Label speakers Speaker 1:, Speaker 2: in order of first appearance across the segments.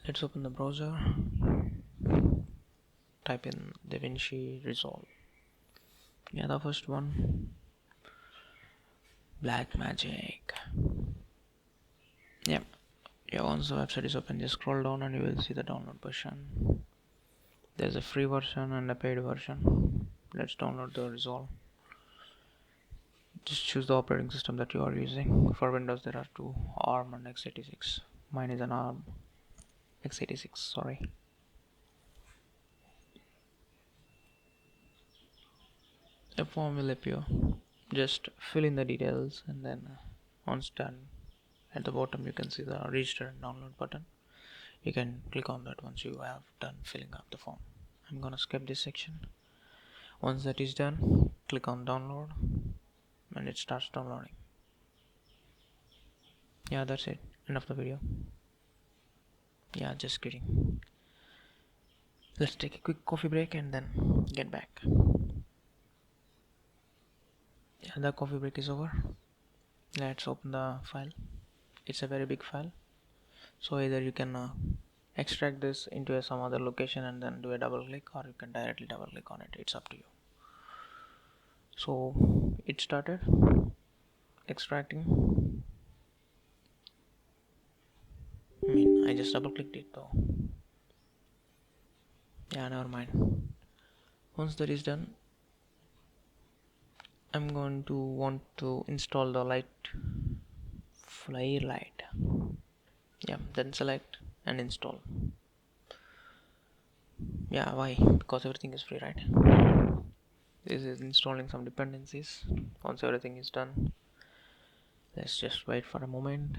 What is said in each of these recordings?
Speaker 1: Let's open the browser, type in DaVinci Resolve. Yeah, the first one, Blackmagic. Yep. Yeah, once the website is open, just scroll down and you will see the download version. There's a free version and a paid version. Let's download the Resolve. Just choose the operating system that you are using. For Windows there are two, ARM and x86. Mine is an ARM x86, sorry. A form will appear. Just fill in the details and then once done, at the bottom you can see the register and download button. You can click on that once you have done filling up the form. I'm gonna skip this section. Once that is done, click on download and it starts downloading. Yeah, that's it. End of the video. Yeah, just kidding. Let's take a quick coffee break and then get back. Yeah, the coffee break is over. Let's open the file. It's a very big file, so either you can extract this into some other location and then do a double click, or you can directly double click on it. It's up to you. So it started extracting. I just double clicked it though. Yeah, never mind. Once that is done, I'm going to want to install the flare light. Yeah, then select and install. Yeah, why? Because everything is free, right? This is installing some dependencies. Once everything is done, let's just wait for a moment.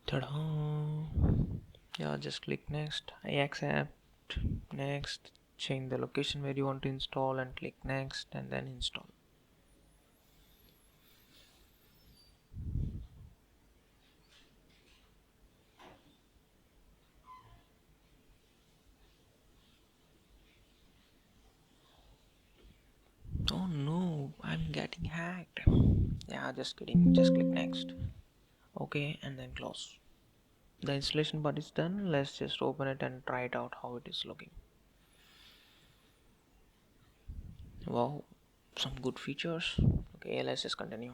Speaker 1: Ta-da! Yeah, just click next. I accept. Next, change the location where you want to install and click next and then install. Oh no, I'm getting hacked. Yeah, just kidding. Just click next. Okay, and then close. The installation part is done. Let's just open it and try it out how it is looking. Wow, some good features. Okay, let's just continue.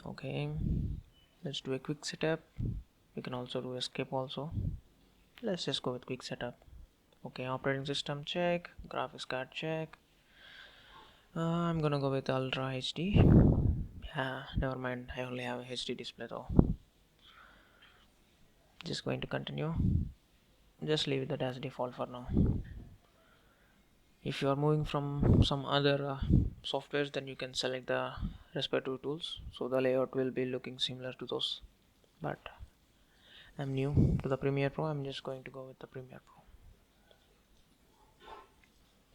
Speaker 1: Okay, let's do a quick setup. You can also do escape also. Let's just go with quick setup. Okay, operating system check, graphics card check. I'm gonna go with Ultra HD. Yeah, never mind, I only have a HD display though. Just going to continue. Just leave that as default for now. If you are moving from some other softwares, then you can select the respective tools, so the layout will be looking similar to those. But I'm new to the Premiere Pro. I'm just going to go with the Premiere Pro.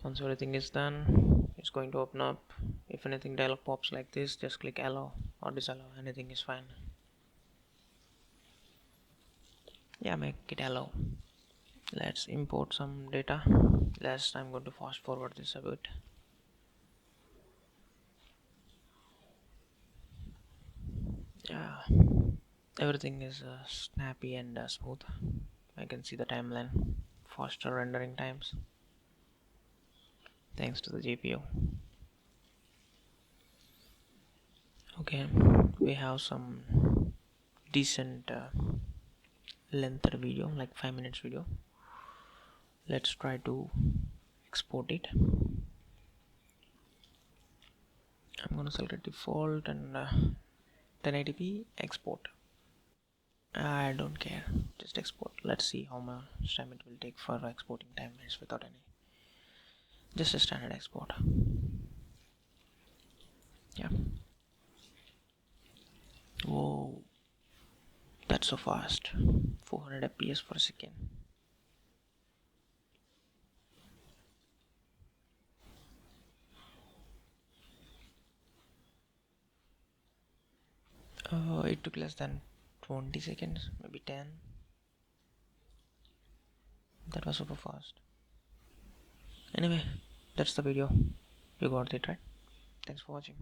Speaker 1: Once everything is done, it's going to open up. If anything dialog pops like this, just click allow or disallow. Anything is fine. Yeah, make it allow. Let's import some data. I'm going to fast forward this a bit. Yeah, everything is snappy and smooth. I can see the timeline, faster rendering times thanks to the GPU. Okay, we have some decent length video, like 5 minutes video. Let's try to export it. I'm gonna select default and 1080p export. I don't care, just export. Let's see how much time it will take for exporting 10 minutes without any, just a standard export. Yeah. Whoa, that's so fast. 400 fps per second. It took less than 20 seconds, maybe 10. That was super fast. Anyway, that's the video. You got it, right? Thanks for watching.